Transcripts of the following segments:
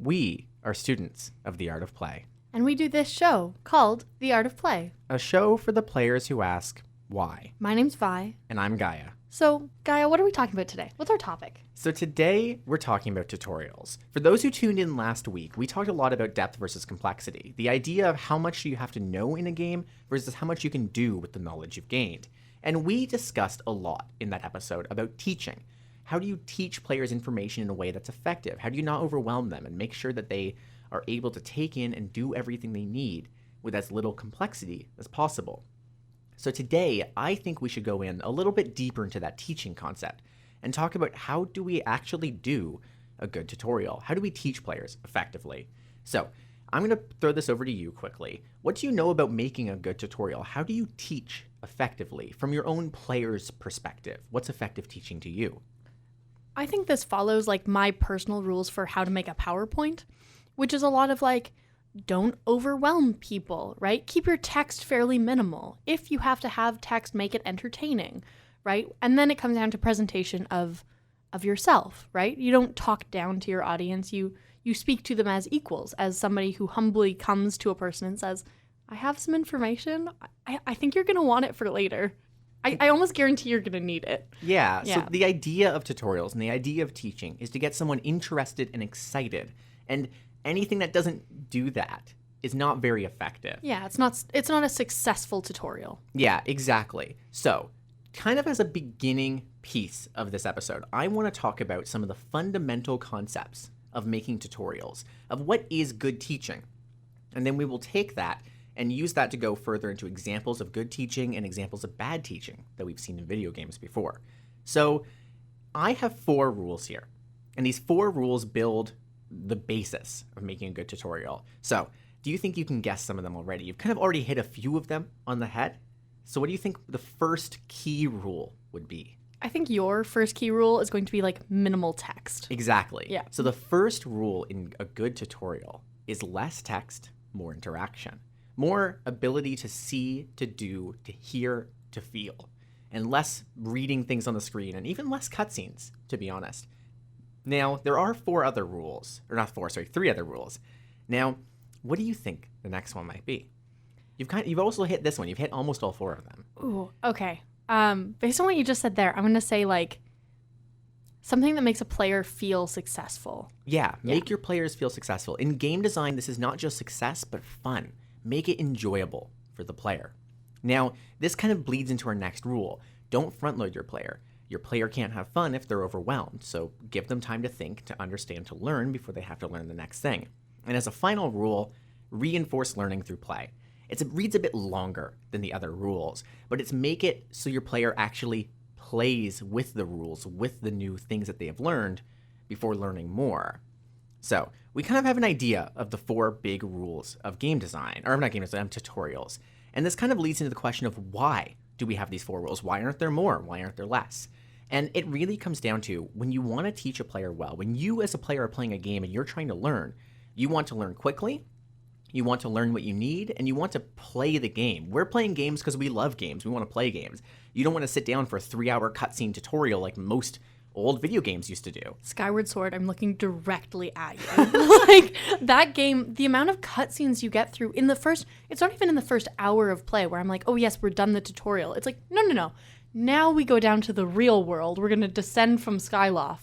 We are students of the art of play, And we do this show called The Art of Play. a show for the players who ask why. My name's Vi. And I'm Gaia. So, Gaia, what are we talking about today? What's our topic? So today we're talking about tutorials. For those who tuned in last week, we talked a lot about depth versus complexity. The idea of how much do you have to know in a game versus how much you can do with the knowledge you've gained. And we discussed a lot in that episode about teaching. How do you teach players information in a way that's effective? How do you not overwhelm them and make sure that they are able to take in and do everything they need with as little complexity as possible? So today, I think we should go in a little bit deeper into that teaching concept and talk about how do we actually do a good tutorial? How do we teach players effectively? So I'm going to throw this over to you quickly. What do you know about making a good tutorial? How do you teach effectively from your own player's perspective? What's effective teaching to you? I think this follows my personal rules for how to make a PowerPoint, which is a lot of don't overwhelm people, right? Keep your text fairly minimal. If you have to have text, make it entertaining, right? And then it comes down to presentation of yourself, right? You don't talk down to your audience. You speak to them as equals, as somebody who humbly comes to a person and says, I have some information. I think you're going to want it for later. I almost guarantee you're going to need it. Yeah, so the idea of tutorials and the idea of teaching is to get someone interested and excited. And anything that doesn't do that is not very effective. Yeah, it's not a successful tutorial. Yeah, exactly. So, kind of as a beginning piece of this episode, I want to talk about some of the fundamental concepts of making tutorials, of what is good teaching. And then we will take that and use that to go further into examples of good teaching and examples of bad teaching that we've seen in video games before. So, I have 4 rules here, and these 4 rules build the basis of making a good tutorial. So, do you think you can guess some of them already? You've kind of already hit a few of them on the head. So what do you think the first key rule would be? I think your first key rule is going to be minimal text. Exactly. Yeah. So the first rule in a good tutorial is less text, more interaction. More ability to see, to do, to hear, to feel. And less reading things on the screen, and even less cutscenes, to be honest. Now, there are 3 other rules. Now, what do you think the next one might be? You've also hit this one. You've hit almost all 4 of them. Ooh, okay. Based on what you just said there, I'm going to say something that makes a player feel successful. Yeah, make your players feel successful. In game design, this is not just success, but fun. Make it enjoyable for the player. Now, this kind of bleeds into our next rule. Don't front load your player. Your player can't have fun if they're overwhelmed, so give them time to think, to understand, to learn before they have to learn the next thing. And as a final rule, reinforce learning through play. It reads a bit longer than the other rules, but it's make it so your player actually plays with the rules, with the new things that they have learned before learning more. So we kind of have an idea of the 4 big rules of game design, or not game design, tutorials. And this kind of leads into the question of why do we have these 4 rules? Why aren't there more? Why aren't there less? And it really comes down to when you want to teach a player well, when you as a player are playing a game and you're trying to learn, you want to learn quickly, you want to learn what you need, and you want to play the game. We're playing games because we love games. We want to play games. You don't want to sit down for a 3-hour cutscene tutorial like most old video games used to do. Skyward Sword, I'm looking directly at you. That game, the amount of cutscenes you get through it's not even in the first hour of play where I'm like, oh yes, we're done the tutorial. It's no. Now we go down to the real world. We're going to descend from Skyloft,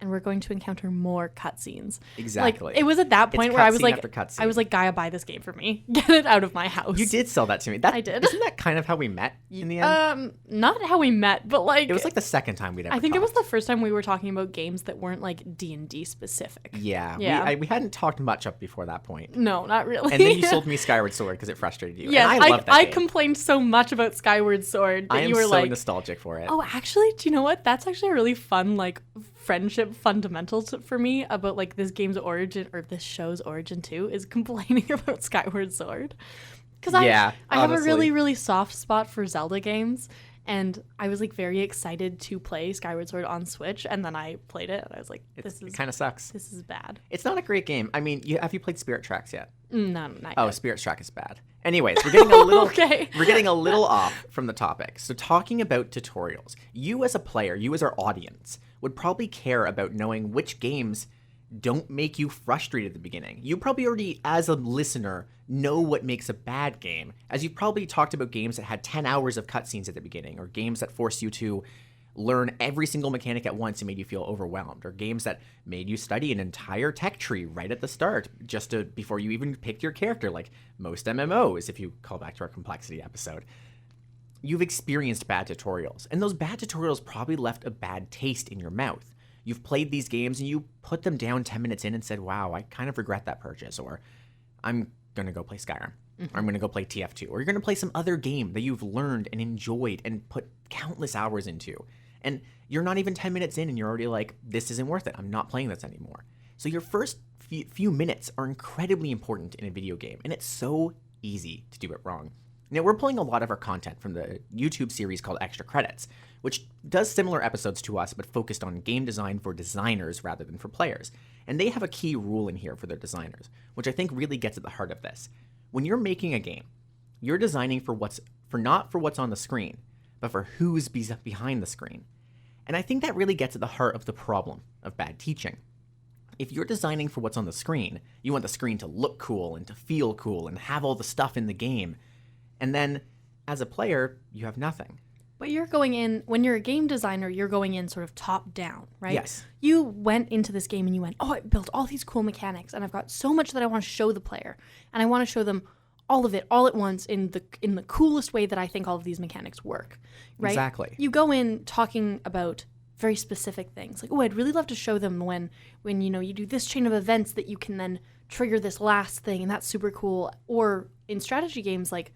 and we're going to encounter more cutscenes. Exactly. It was at that point where I was I was like, Gaia, buy this game for me. Get it out of my house. You did sell that to me. I did. Isn't that kind of how we met in the end? Not how we met, but it was the second time we'd ever I think talked. it was the first time we were talking about games that weren't D&D specific. Yeah. We hadn't talked much up before that point. No, not really. And then you sold me Skyward Sword because it frustrated you. Yes, and I love that game. complained so much about Skyward Sword that you were so nostalgic for it. Oh, actually, do you know what? That's actually a really fun friendship fundamentals for me about this game's origin, or this show's origin too, is complaining about Skyward Sword. Because I have a really, really soft spot for Zelda games, and I was very excited to play Skyward Sword on Switch, and then I played it, and I was like, it kind of sucks. This is bad. It's not a great game. I mean, have you played Spirit Tracks yet? No, not yet. Oh, Spirit Track is bad. Anyways, we're getting a little okay. We're getting a little off from the topic. So talking about tutorials, you as a player, you as our audience, would probably care about knowing which games don't make you frustrated at the beginning. You probably already, as a listener, know what makes a bad game, as you've probably talked about games that had 10 hours of cutscenes at the beginning, or games that forced you to learn every single mechanic at once and made you feel overwhelmed, or games that made you study an entire tech tree right at the start, before you even picked your character, like most MMOs, if you call back to our complexity episode. You've experienced bad tutorials, and those bad tutorials probably left a bad taste in your mouth. You've played these games and you put them down 10 minutes in and said, wow, I kind of regret that purchase, or I'm going to go play Skyrim, or I'm going to go play TF2, or you're going to play some other game that you've learned and enjoyed and put countless hours into. And you're not even 10 minutes in and you're already like, this isn't worth it. I'm not playing this anymore. So your first few minutes are incredibly important in a video game, and it's so easy to do it wrong. Now, we're pulling a lot of our content from the YouTube series called Extra Credits, which does similar episodes to us, but focused on game design for designers rather than for players. And they have a key rule in here for their designers, which I think really gets at the heart of this. When you're making a game, you're designing not for what's on the screen, but for who's behind the screen. And I think that really gets at the heart of the problem of bad teaching. If you're designing for what's on the screen, you want the screen to look cool and to feel cool and have all the stuff in the game. And then, as a player, you have nothing. But you're going in, when you're a game designer, you're going in sort of top down, right? Yes. You went into this game and you went, oh, I built all these cool mechanics and I've got so much that I want to show the player. And I want to show them all of it, all at once, in the coolest way that I think all of these mechanics work, right? Exactly. You go in talking about very specific things. Like, oh, I'd really love to show them when you do this chain of events that you can then trigger this last thing, and that's super cool. Or in strategy games, like,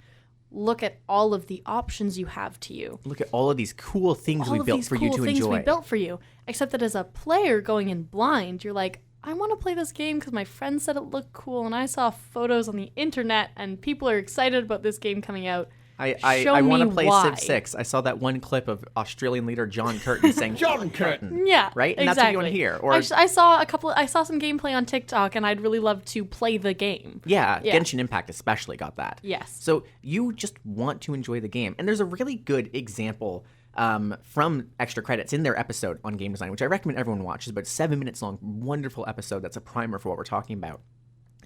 look at all of the options you have to you. Look at all of these cool things we built for you to enjoy. All of these cool things we built for you. Except that as a player going in blind, you're like, I want to play this game because my friend said it looked cool and I saw photos on the internet and people are excited about this game coming out. I want to play Civ 6. I saw that one clip of Australian leader John Curtin saying John Curtin. Yeah, right? And exactly. That's what you want to hear. Or I saw some gameplay on TikTok and I'd really love to play the game. Yeah, Genshin Impact especially got that. Yes. So you just want to enjoy the game. And there's a really good example from Extra Credits in their episode on game design, which I recommend everyone watch. It's about 7 minutes long, wonderful episode that's a primer for what we're talking about.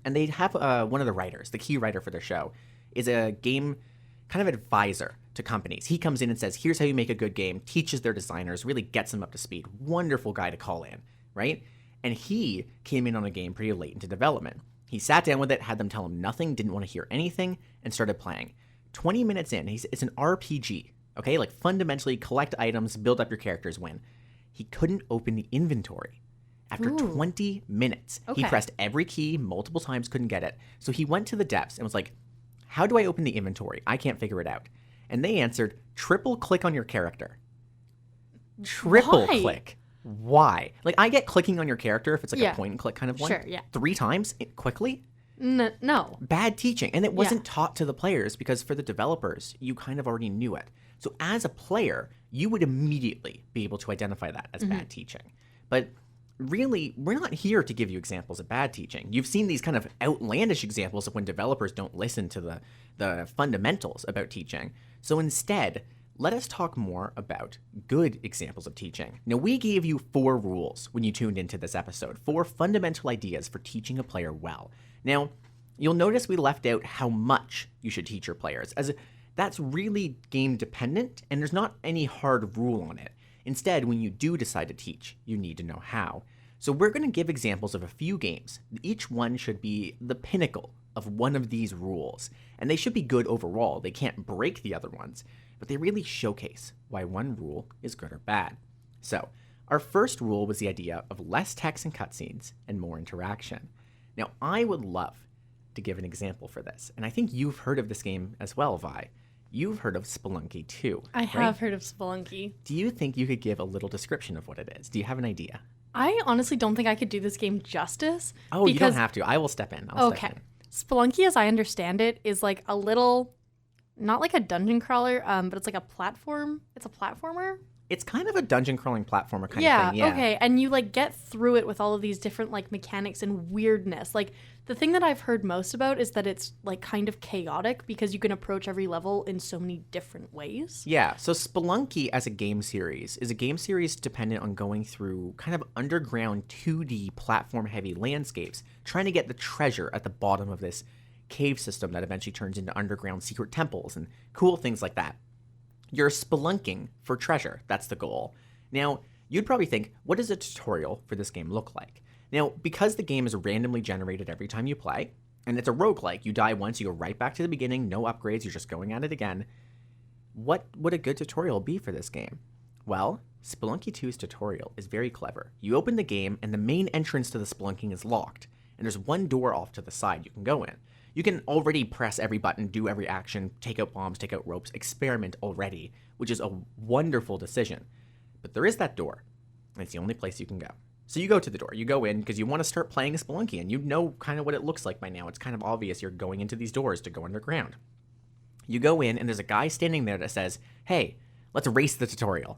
And they have one of the writers, the key writer for their show, is a game kind of advisor to companies. He comes in and says, here's how you make a good game, teaches their designers, really gets them up to speed. Wonderful guy to call in, right? And he came in on a game pretty late into development. He sat down with it, had them tell him nothing, didn't want to hear anything, and started playing. 20 minutes in, it's an RPG, okay? Like fundamentally collect items, build up your characters, win. He couldn't open the inventory. After 20 minutes, he pressed every key multiple times, couldn't get it. So he went to the devs and was like, how do I open the inventory? I can't figure it out. And they answered, triple click on your character. Triple click. Why? Like, I get clicking on your character if it's like a point and click kind of one. Sure, yeah. 3 times quickly? No. Bad teaching. And it wasn't taught to the players because for the developers, you kind of already knew it. So as a player, you would immediately be able to identify that as bad teaching. But really, we're not here to give you examples of bad teaching. You've seen these kind of outlandish examples of when developers don't listen to the fundamentals about teaching. So instead, let us talk more about good examples of teaching. Now, we gave you 4 rules when you tuned into this episode, 4 fundamental ideas for teaching a player well. Now, you'll notice we left out how much you should teach your players, as that's really game dependent, and there's not any hard rule on it. Instead, when you do decide to teach, you need to know how. So we're going to give examples of a few games. Each one should be the pinnacle of one of these rules, and they should be good overall. They can't break the other ones, but they really showcase why one rule is good or bad. So our first rule was the idea of less text and cutscenes and more interaction. Now, I would love to give an example for this, and I think you've heard of this game as well, Vi. You've heard of Spelunky 2. I have heard of Spelunky. Do you think you could give a little description of what it is? Do you have an idea? I honestly don't think I could do this game justice. Oh, you don't have to. I will step in. Step in. Spelunky, as I understand it, is like a little, not like a dungeon crawler, but it's like a platform. It's a platformer. It's kind of a dungeon crawling platformer kind Yeah, of thing. Yeah. okay. And you like get through it with all of these different like mechanics and weirdness. Like the thing that I've heard most about is that it's like kind of chaotic because you can approach every level in so many different ways. Yeah, so Spelunky as a game series is a game series dependent on going through kind of underground 2D platform-heavy landscapes, trying to get the treasure at the bottom of this cave system that eventually turns into underground secret temples and cool things like that. You're spelunking for treasure. That's the goal. Now, you'd probably think, what does a tutorial for this game look like? Now, because the game is randomly generated every time you play, and it's a roguelike, you die once, you go right back to the beginning, no upgrades, you're just going at it again. What would a good tutorial be for this game? Well, Spelunky 2's tutorial is very clever. You open the game, and the main entrance to the spelunking is locked, and there's one door off to the side you can go in. You can already press every button, do every action, take out bombs, take out ropes, experiment already, which is a wonderful decision. But there is that door, and it's the only place you can go. So you go to the door, you go in because you want to start playing a Spelunky, and you know kind of what it looks like by now. It's kind of obvious you're going into these doors to go underground. You go in, and there's a guy standing there that says, hey, let's race the tutorial.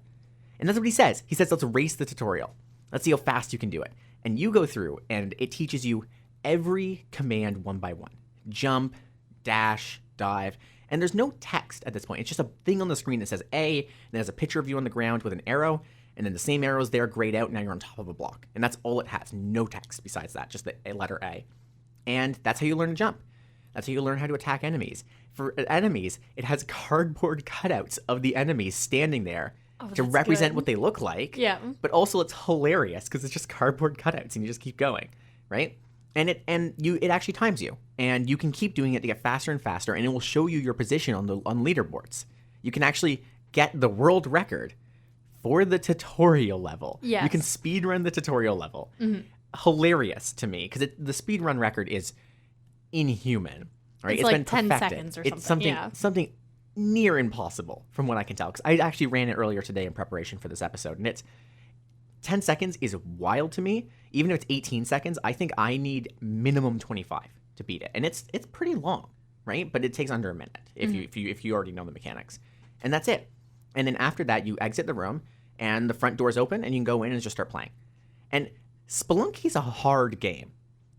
And that's what he says. He says, let's race the tutorial. Let's see how fast you can do it. And you go through, and it teaches you every command one by one. Jump, dash, dive, and there's no text at this point. It's just a thing on the screen that says A, and there's a picture of you on the ground with an arrow, and then the same arrow's there grayed out, now you're on top of a block. And that's all it has. No text besides that, just the letter A. And that's how you learn to jump. That's how you learn how to attack enemies. For enemies, it has cardboard cutouts of the enemies standing there to represent what they look like. Yeah. But also it's hilarious because it's just cardboard cutouts and you just keep going, right? And it actually times you, and you can keep doing it to get faster and faster, and it will show you your position on leaderboards. You can actually get the world record for the tutorial level. Yes. You can speed run the tutorial level. Mm-hmm. Hilarious to me because the speed run record is inhuman. Right? It's like been 10 perfected. seconds or It's something near impossible from what I can tell. Because I actually ran it earlier today in preparation for this episode, and it's 10 seconds is wild to me. Even if it's 18 seconds, I think I need minimum 25 to beat it. And it's pretty long, right? But it takes under a minute if you already know the mechanics. And that's it. And then after that, you exit the room, and the front door's open, and you can go in and just start playing. And Spelunky's a hard game.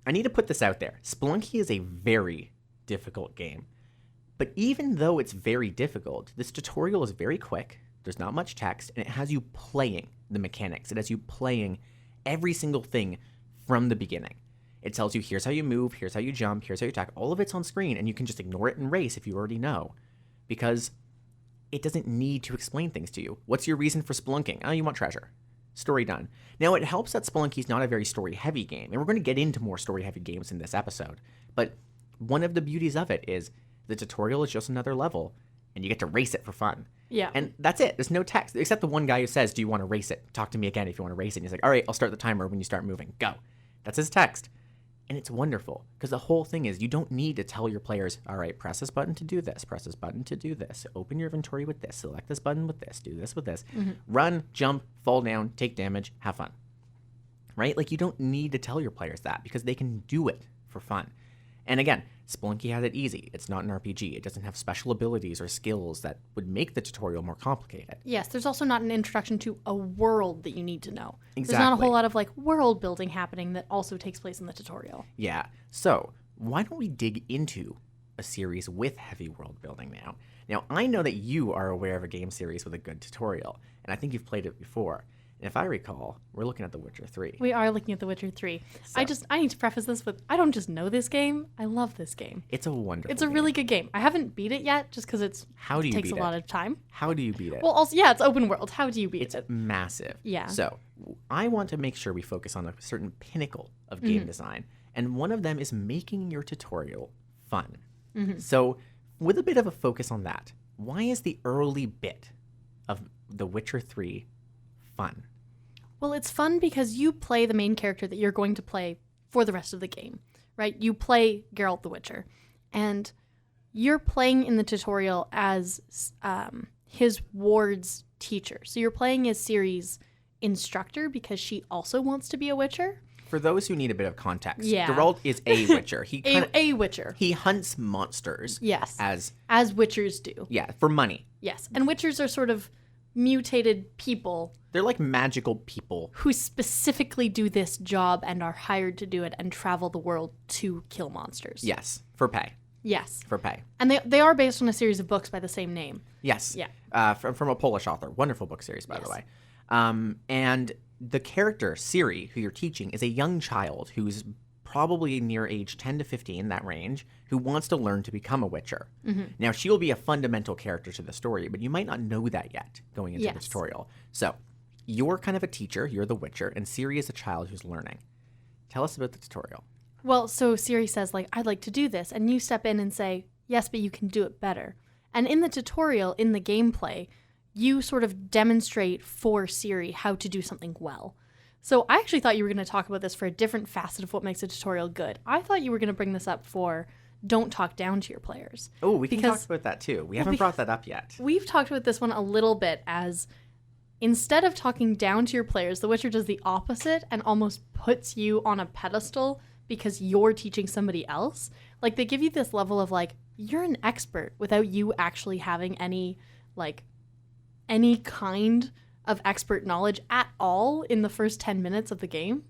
I need to put this out there. Spelunky is a very difficult game. But even though it's very difficult, this tutorial is very quick. There's not much text, and it has you playing the mechanics. It has you playing every single thing from the beginning. It tells you, here's how you move, here's how you jump, here's how you attack. All of it's on screen, and you can just ignore it and race if you already know. Because it doesn't need to explain things to you. What's your reason for spelunking? Oh, you want treasure. Story done. Now, it helps that Spelunky's not a very story-heavy game, and we're going to get into more story-heavy games in this episode. But one of the beauties of it is the tutorial is just another level, and you get to race it for fun. Yeah. And that's it. There's no text, except the one guy who says, do you want to race it? Talk to me again if you want to race it. And he's like, all right, I'll start the timer when you start moving. Go. That's his text. And it's wonderful, because the whole thing is you don't need to tell your players, all right, press this button to do this, press this button to do this, open your inventory with this, select this button with this, do this with this, run, jump, fall down, take damage, have fun. Right? Like, you don't need to tell your players that, because they can do it for fun. And again, Spelunky has it easy. It's not an RPG. It doesn't have special abilities or skills that would make the tutorial more complicated. Yes, there's also not an introduction to a world that you need to know. Exactly. There's not a whole lot of like world building happening that also takes place in the tutorial. Yeah. So why don't we dig into a series with heavy world building now? Now, I know that you are aware of a game series with a good tutorial, and I think you've played it before. And if I recall, we're looking at The Witcher 3. We are looking at The Witcher 3. So, I need to preface this with, I don't just know this game. I love this game. It's a wonderful It's a really good game. I haven't beat it yet just because it takes a lot of time. How do you beat it? Well, also, yeah, it's open world. How do you beat it? It's massive. Yeah. So I want to make sure we focus on a certain pinnacle of game design. And one of them is making your tutorial fun. So with a bit of a focus on that, why is the early bit of The Witcher 3 fun? Well, it's fun because you play the main character that you're going to play for the rest of the game, right? You play Geralt the Witcher, and you're playing in the tutorial as his ward's teacher. So you're playing as Ciri's instructor because she also wants to be a Witcher. For those who need a bit of context, Yeah. Geralt is a Witcher. He A Witcher. he hunts monsters. Yes. As Witchers do. yeah, for money. Yes. And Witchers are sort of mutated people They're like magical people. who specifically do this job and are hired to do it and travel the world to kill monsters. Yes, for pay. Yes. For pay. And they are based on a series of books by the same name. Yes. Yeah. From a Polish author. Wonderful book series, by the Yes. way. And the character, Siri, who you're teaching, is a young child who's probably near age 10 to 15, that range, who wants to learn to become a Witcher. Now, she will be a fundamental character to the story, but you might not know that yet going into the Yes. tutorial. So, you're kind of a teacher, you're the Witcher, and Siri is a child who's learning. Tell us about the tutorial. Well, so Siri says, like, I'd like to do this. And you step in and say, yes, but you can do it better. And in the tutorial, in the gameplay, you sort of demonstrate for Siri how to do something well. So I actually thought you were going to talk about this for a different facet of what makes a tutorial good. I thought you were going to bring this up for don't talk down to your players. Oh, we can Because- talk about that too. We haven't brought that up yet. We've talked about this one a little bit as instead of talking down to your players, The Witcher does the opposite and almost puts you on a pedestal because you're teaching somebody else. Like, they give you this level of, like, you're an expert without you actually having any kind of expert knowledge at all in the first 10 minutes of the game,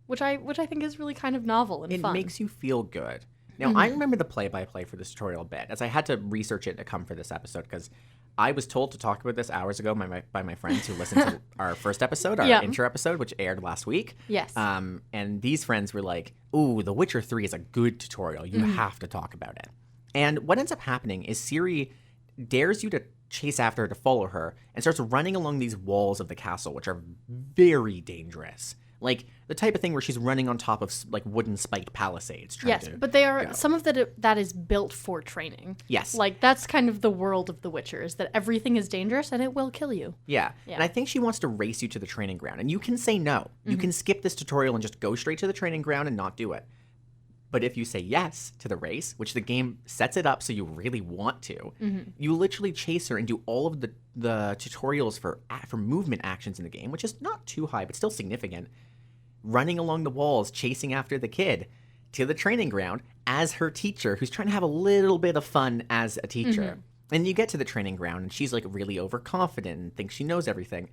which I think is really kind of novel and It fun. makes you feel good. Now, I remember the play-by-play for this tutorial a bit, as I had to research it to come for this episode, because I was told to talk about this hours ago by my friends who listened to our first episode, our Yeah. intro episode, which aired last week. Yes. And these friends were like, ooh, The Witcher 3 is a good tutorial. You have to talk about it. And what ends up happening is Siri dares you to chase after her, to follow her, and starts running along these walls of the castle, which are very dangerous. Like the type of thing where she's running on top of like wooden spiked palisades. Trying Yes, to but they are go. some of that is built for training. Yes. Like, that's kind of the world of The Witcher, is that everything is dangerous and it will kill you. Yeah. Yeah. And I think she wants to race you to the training ground. And you can say no. You can skip this tutorial and just go straight to the training ground and not do it. But if you say yes to the race, which the game sets it up so you really want to, you literally chase her and do all of the tutorials for movement actions in the game, which is not too high, but still significant. Running along the walls, chasing after the kid to the training ground as her teacher, who's trying to have a little bit of fun as a teacher. And you get to the training ground, and she's like really overconfident and thinks she knows everything.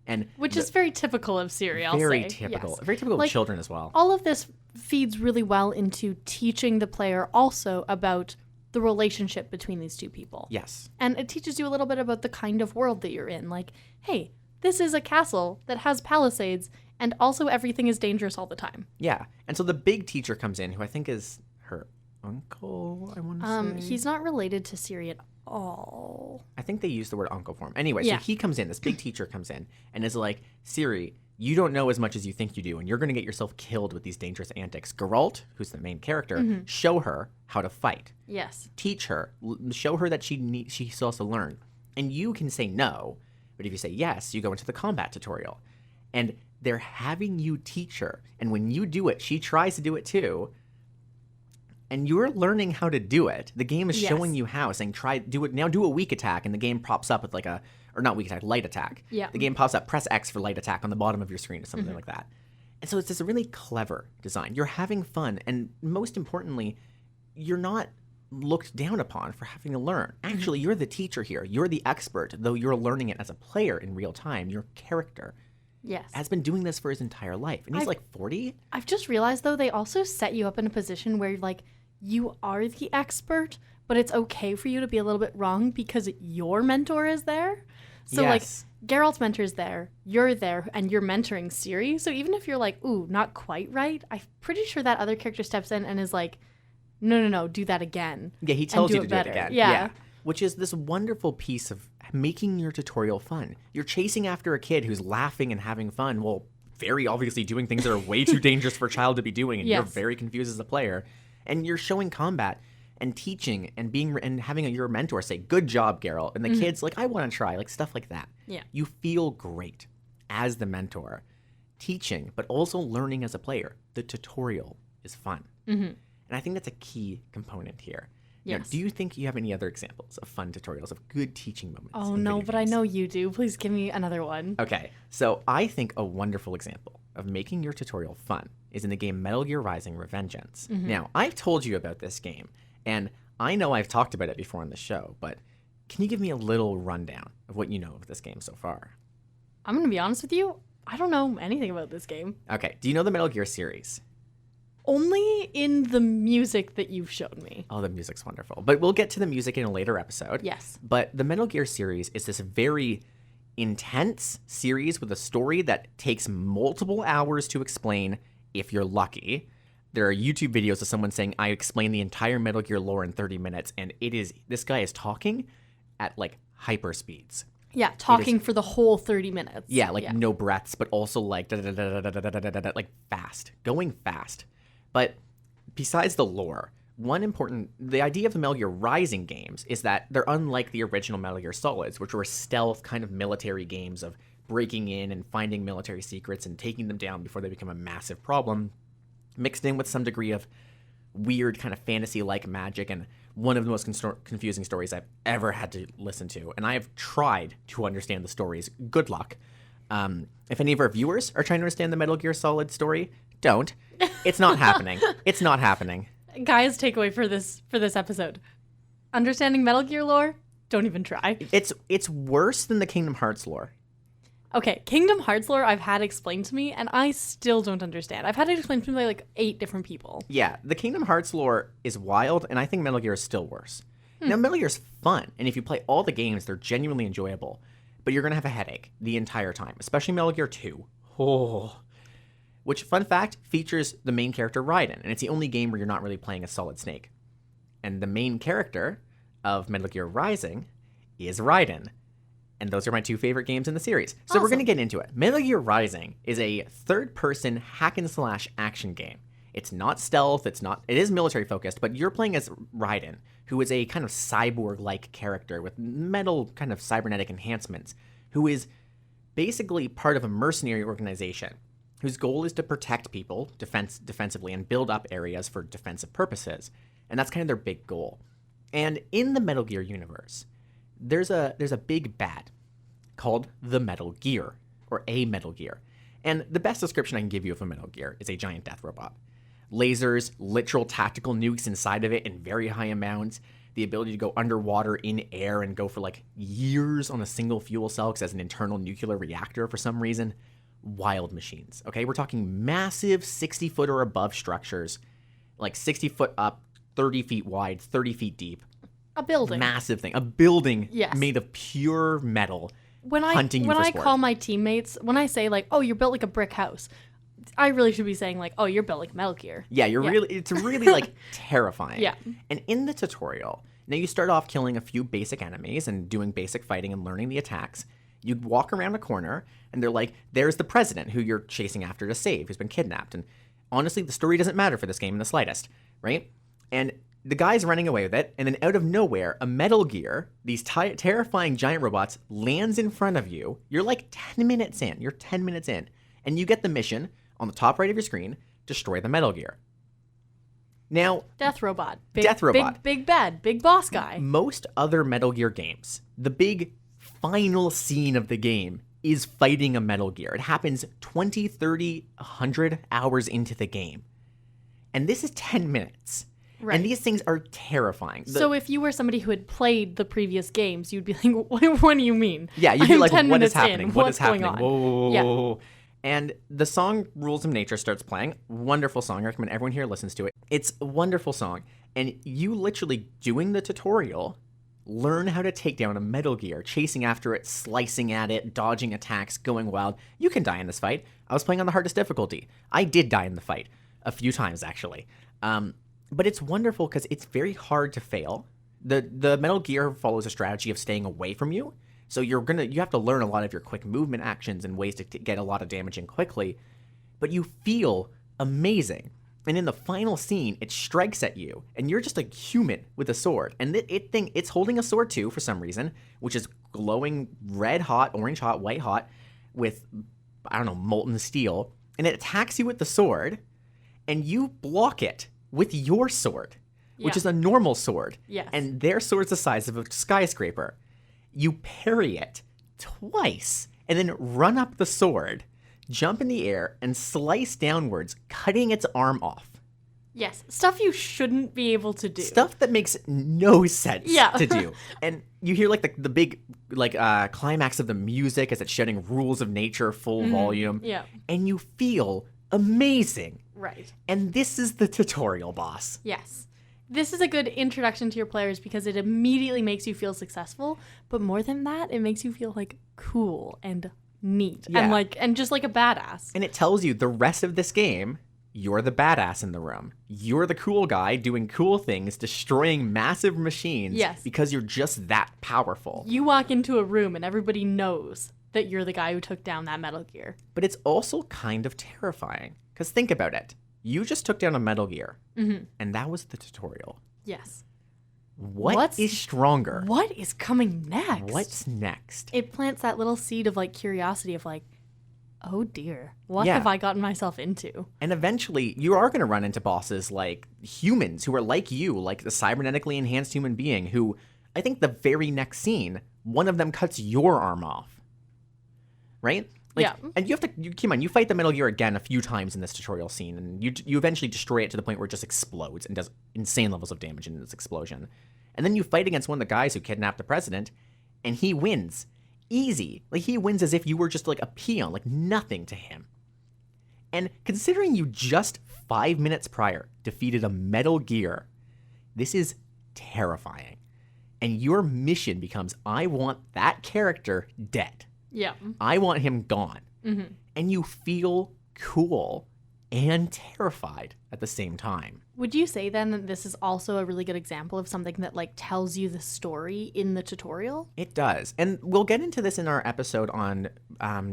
And Which is very typical of Siri, I'll very say. typical. Yes. Very typical Like, of children as well. All of this feeds really well into teaching the player also about the relationship between these two people. Yes. And it teaches you a little bit about the kind of world that you're in. Like, hey, this is a castle that has palisades, and also everything is dangerous all the time. Yeah. And so the big teacher comes in, who I think is her uncle, I want to say. He's not related to Siri at all. I think they use the word uncle for him. Anyway, Yeah. so he comes in, this big teacher comes in, and is like, Siri, you don't know as much as you think you do, and you're going to get yourself killed with these dangerous antics. Geralt, who's the main character, show her how to fight. Yes. Teach her. Show her that she still has to learn. And you can say no, but if you say yes, you go into the combat tutorial. And they're having you teach her. And when you do it, she tries to do it too. And you're learning how to do it. The game is Yes. showing you how, saying do a weak attack, and the game pops up with like or not weak attack, light attack. Yeah. The game pops up, press X for light attack on the bottom of your screen or something like that. And so it's this really clever design. You're having fun, and most importantly, you're not looked down upon for having to learn. Actually, you're the teacher here. You're the expert, though you're learning it as a player in real time. Your character Yes. has been doing this for his entire life. And he's like 40? I've just realized, though, they also set you up in a position where, like, you are the expert, but it's okay for you to be a little bit wrong because your mentor is there. So, Yes. like, Geralt's mentor is there, you're there, and you're mentoring Ciri. So even if you're like, ooh, not quite right, I'm pretty sure that other character steps in and is like, no, do that again. Yeah, he tells do you to it do it better. again. Yeah. Which is this wonderful piece of making your tutorial fun. You're chasing after a kid who's laughing and having fun while very obviously doing things that are way too dangerous for a child to be doing, and you're Yes. very confused as a player. And you're showing combat and teaching and having your mentor say, "Good job, Geralt," and the kid's like, "I want to try," like stuff like that. Yeah. You feel great as the mentor, teaching, but also learning as a player. The tutorial is fun. And I think that's a key component here. Now, Yes. do you think you have any other examples of fun tutorials, of good teaching moments? Oh, in no, video but I games? know you do. Please give me another one. Okay, so I think a wonderful example of making your tutorial fun is in the game Metal Gear Rising: Revengeance. Now, I've told you about this game, and I know I've talked about it before on the show, but can you give me a little rundown of what you know of this game so far? I'm going to be honest with you. I don't know anything about this game. Okay. Do you know the Metal Gear series? Only in the music that you've shown me. Oh, the music's wonderful. But we'll get to the music in a later episode. Yes. But the Metal Gear series is this very intense series with a story that takes multiple hours to explain if you're lucky. There are YouTube videos of someone saying, I explained the entire Metal Gear lore in 30 minutes, and this guy is talking at like hyper speeds. Yeah, talking for the whole 30 minutes. Yeah, no breaths, but also like like fast, going fast. But besides the lore, the idea of the Metal Gear Rising games is that they're unlike the original Metal Gear Solids, which were stealth kind of military games of breaking in and finding military secrets and taking them down before they become a massive problem, mixed in with some degree of weird kind of fantasy-like magic, and one of the most confusing stories I've ever had to listen to. And I have tried to understand the stories. Good luck. If any of our viewers are trying to understand the Metal Gear Solid story, don't. It's not happening. It's not happening. Gaia's takeaway for this episode. Understanding Metal Gear lore, don't even try. It's worse than the Kingdom Hearts lore. Okay, Kingdom Hearts lore I've had explained to me, and I still don't understand. I've had it explained to me by like 8 different people. Yeah, the Kingdom Hearts lore is wild, and I think Metal Gear is still worse. Now, Metal Gear is fun, and if you play all the games, they're genuinely enjoyable. But you're going to have a headache the entire time, especially Metal Gear 2. Oh. Which, fun fact, features the main character Raiden, and it's the only game where you're not really playing as Solid Snake. And the main character of Metal Gear Rising is Raiden. And those are my 2 favorite games in the series. So Awesome. We're going to get into it. Metal Gear Rising is a third-person hack-and-slash action game. It's not stealth, it is military-focused, but you're playing as Raiden, who is a kind of cyborg-like character with metal kind of cybernetic enhancements, who is basically part of a mercenary organization whose goal is to protect people defensively and build up areas for defensive purposes. And that's kind of their big goal. And in the Metal Gear universe, there's a big bad called the Metal Gear, or a Metal Gear. And the best description I can give you of a Metal Gear is a giant death robot. Lasers, literal tactical nukes inside of it in very high amounts, the ability to go underwater in air and go for like years on a single fuel cell because it has an internal nuclear reactor for some reason. Wild machines, okay? We're talking massive 60-foot or above structures, like 60 foot up, 30 feet wide, 30 feet deep. A building. Massive thing. A building Yes. made of pure metal. When I sport. call my teammates, when I say like, "Oh, you're built like a brick house," I really should be saying like, "Oh, you're built like Metal Gear." Yeah, it's really like terrifying. Yeah. And in the tutorial, now you start off killing a few basic enemies and doing basic fighting and learning the attacks. You walk around a corner and they're like, there's the president who you're chasing after to save, who's been kidnapped. And honestly, the story doesn't matter for this game in the slightest, right? And the guy's running away with it, and then out of nowhere, a Metal Gear, these terrifying giant robots, lands in front of you. You're like 10 minutes in. You're 10 minutes in. And you get the mission on the top right of your screen, destroy the Metal Gear. Now, Death robot. Death robot. Big bad. Big boss guy. Most other Metal Gear games, the big final scene of the game is fighting a Metal Gear. It happens 20, 30, 100 hours into the game. And this is 10 minutes. Right. And these things are terrifying. So if you were somebody who had played the previous games, you'd be like, what do you mean? Yeah, you'd be I'm like, 10 what is minutes in. happening? What is What's going happening? on? Whoa. Yeah. And the song Rules of Nature starts playing. Wonderful song. I recommend everyone here listens to it. It's a wonderful song. And you literally, doing the tutorial, learn how to take down a Metal Gear, chasing after it, slicing at it, dodging attacks, going wild. You can die in this fight. I was playing on the hardest difficulty. I did die in the fight. A few times, actually. But it's wonderful because it's very hard to fail. The Metal Gear follows a strategy of staying away from you. So you have to learn a lot of your quick movement actions and ways to get a lot of damage in quickly. But you feel amazing. And in the final scene, it strikes at you, and you're just a human with a sword. And it's holding a sword too, for some reason, which is glowing red hot, orange hot, white hot, with, I don't know, molten steel. And it attacks you with the sword, and you block it with your sword, which is a normal sword. Yes. And their sword's the size of a skyscraper. You parry it twice, and then run up the sword, jump in the air, and slice downwards, cutting its arm off. Yes, stuff you shouldn't be able to do. Stuff that makes no sense Yeah. to do. And you hear like the big like climax of the music as it's shouting rules of nature full volume. Yeah. And you feel amazing. Right. And this is the tutorial boss. Yes. This is a good introduction to your players because it immediately makes you feel successful, but more than that, it makes you feel like cool and neat and just like a badass. And it tells you the rest of this game, you're the badass in the room. You're the cool guy doing cool things, destroying massive machines because you're just that powerful. You walk into a room and everybody knows that you're the guy who took down that Metal Gear. But it's also kind of terrifying because think about it. You just took down a Metal Gear, and that was the tutorial. Yes. What is stronger? What is coming next? What's next? It plants that little seed of like curiosity of like, oh dear, what have I gotten myself into? And eventually, you are going to run into bosses like humans who are like you, like the cybernetically enhanced human being who, I think the very next scene, one of them cuts your arm off. Right? Like, and you fight the Metal Gear again a few times in this tutorial scene, and you eventually destroy it to the point where it just explodes and does insane levels of damage in its explosion. And then you fight against one of the guys who kidnapped the president, and he wins. Easy. Like, he wins as if you were just like a peon, like nothing to him. And considering you just 5 minutes prior defeated a Metal Gear, this is terrifying. And your mission becomes, I want that character dead. Yeah. I want him gone. And you feel cool and terrified at the same time. Would you say then that this is also a really good example of something that like tells you the story in the tutorial? It does. And we'll get into this in our episode on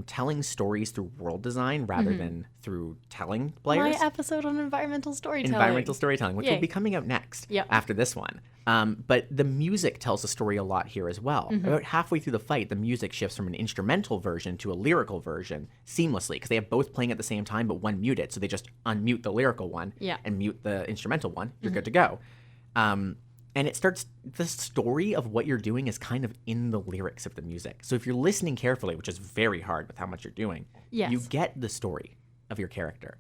telling stories through world design rather than through telling players. My episode on environmental storytelling. Environmental storytelling, which will be coming out next after this one. But the music tells the story a lot here as well. About halfway through the fight, the music shifts from an instrumental version to a lyrical version seamlessly because they have both playing at the same time, but one muted. So they just unmute the lyrical one and mute the instrumental one. You're good to go. And it starts, the story of what you're doing is kind of in the lyrics of the music. So if you're listening carefully, which is very hard with how much you're doing, you get the story of your character,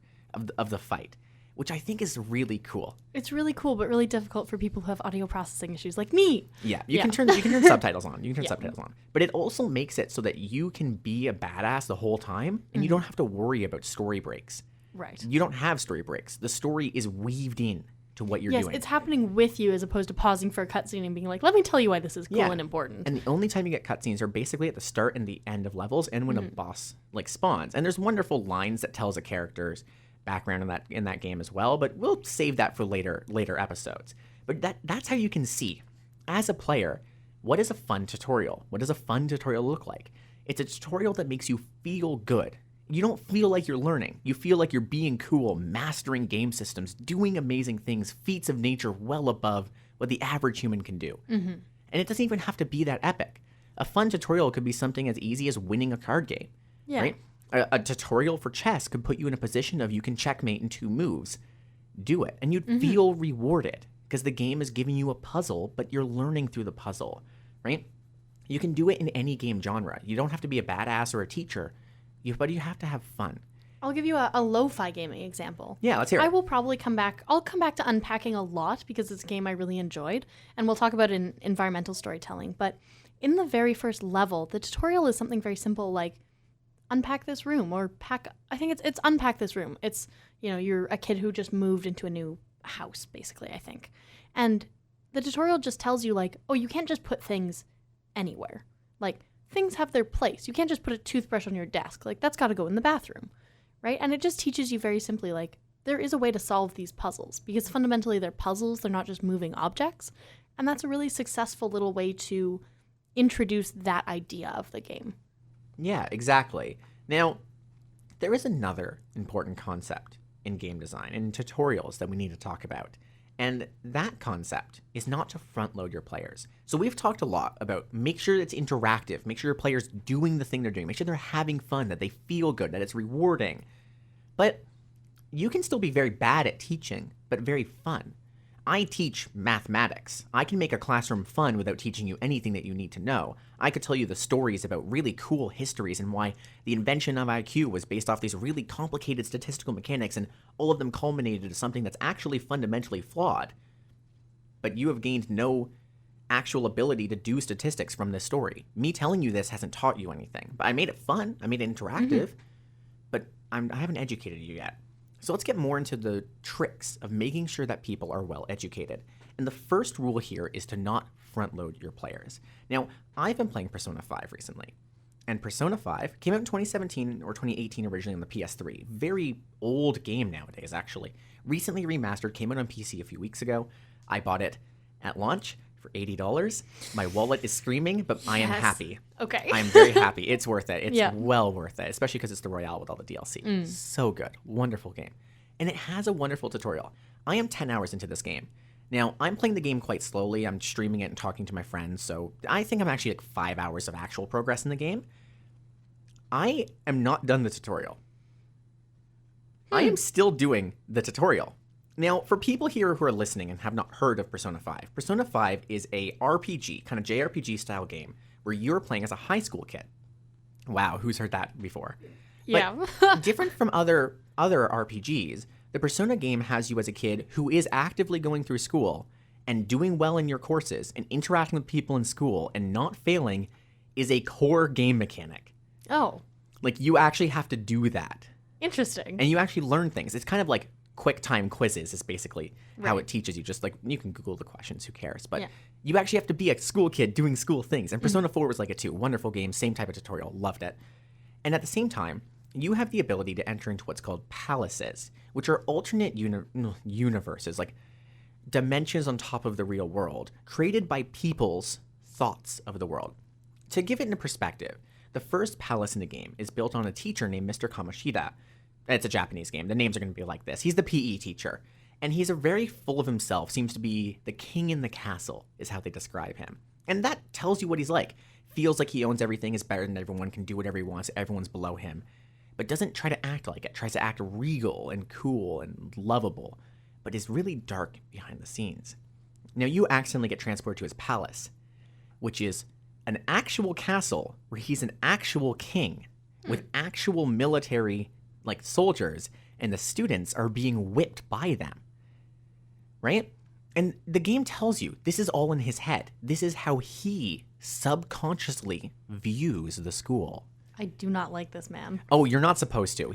of the fight, which I think is really cool. It's really cool, but really difficult for people who have audio processing issues like me. Yeah, you can turn subtitles on. You can turn subtitles on. But it also makes it so that you can be a badass the whole time, and you don't have to worry about story breaks. Right. You don't have story breaks. The story is weaved in to what you're doing. Yes, it's happening with you as opposed to pausing for a cutscene and being like, let me tell you why this is cool and important. And the only time you get cutscenes are basically at the start and the end of levels and when a boss like spawns. And there's wonderful lines that tells a character's background in that game as well, but we'll save that for later episodes. But that's how you can see, as a player, what is a fun tutorial? What does a fun tutorial look like? It's a tutorial that makes you feel good. You don't feel like you're learning. You feel like you're being cool, mastering game systems, doing amazing things, feats of nature well above what the average human can do. And it doesn't even have to be that epic. A fun tutorial could be something as easy as winning a card game, right? A tutorial for chess could put you in a position of you can checkmate in 2 moves. Do it. And you'd feel rewarded because the game is giving you a puzzle, but you're learning through the puzzle, right? You can do it in any game genre. You don't have to be a badass or a teacher, but you have to have fun. I'll give you a lo-fi gaming example. Yeah, let's hear it. I will probably come back to unpacking a lot because it's a game I really enjoyed, and we'll talk about it in environmental storytelling. But in the very first level, the tutorial is something very simple like unpack this room or I think it's unpack this room. It's, you're a kid who just moved into a new house, basically, I think. And the tutorial just tells you like, oh, you can't just put things anywhere. Like, things have their place. You can't just put a toothbrush on your desk. Like, that's got to go in the bathroom, right? And it just teaches you very simply, like, there is a way to solve these puzzles because fundamentally they're puzzles. They're not just moving objects. And that's a really successful little way to introduce that idea of the game. Yeah, exactly. Now, there is another important concept in game design and in tutorials that we need to talk about. And that concept is not to front load your players. So we've talked a lot about make sure it's interactive, make sure your players doing the thing they're doing, make sure they're having fun, that they feel good, that it's rewarding. But you can still be very bad at teaching, but very fun. I teach mathematics. I can make a classroom fun without teaching you anything that you need to know. I could tell you the stories about really cool histories and why the invention of IQ was based off these really complicated statistical mechanics, and all of them culminated to something that's actually fundamentally flawed. But you have gained no actual ability to do statistics from this story. Me telling you this hasn't taught you anything, but I made it fun. I made it interactive, but I haven't educated you yet. So let's get more into the tricks of making sure that people are well educated. And the first rule here is to not front load your players. Now, I've been playing Persona 5 recently, and Persona 5 came out in 2017 or 2018 originally on the PS3. Very old game nowadays, actually. Recently remastered, came out on PC a few weeks ago. I bought it at launch for $80. My wallet is screaming, but I am happy. Okay. I'm very happy. It's worth it. It's well worth it, especially because it's the Royale with all the DLC. So good. Wonderful game. And it has a wonderful tutorial. I am 10 hours into this game. Now, I'm playing the game quite slowly. I'm streaming it and talking to my friends, so I think I'm actually like 5 hours of actual progress in the game. I am not done the tutorial. I am still doing the tutorial. Now, for people here who are listening and have not heard of Persona 5, Persona 5 is a RPG, kind of JRPG style game, where you're playing as a high school kid. Wow, who's heard that before? Yeah. But different from other RPGs, the Persona game has you as a kid who is actively going through school and doing well in your courses and interacting with people in school and not failing is a core game mechanic. Oh. Like, you actually have to do that. Interesting. And you actually learn things. It's kind of like quick time quizzes is basically how it teaches you. Just like, you can Google the questions, who cares? But you actually have to be a school kid doing school things. And Persona 4 was like it too. Wonderful game, same type of tutorial, loved it. And at the same time, you have the ability to enter into what's called palaces, which are alternate universes, like dimensions on top of the real world, created by people's thoughts of the world. To give it into perspective, the first palace in the game is built on a teacher named Mr. Kamoshida. It's a Japanese game. The names are going to be like this. He's the PE teacher, and he's a very full of himself, seems to be the king in the castle, is how they describe him. And that tells you what he's like. Feels like he owns everything, is better than everyone, can do whatever he wants, everyone's below him, but doesn't try to act like it, tries to act regal and cool and lovable, but is really dark behind the scenes. Now, you accidentally get transported to his palace, which is an actual castle where he's an actual king with actual military like soldiers, and the students are being whipped by them, right? And the game tells you this is all in his head. This is how he subconsciously views the school. I do not like this man. Oh, you're not supposed to.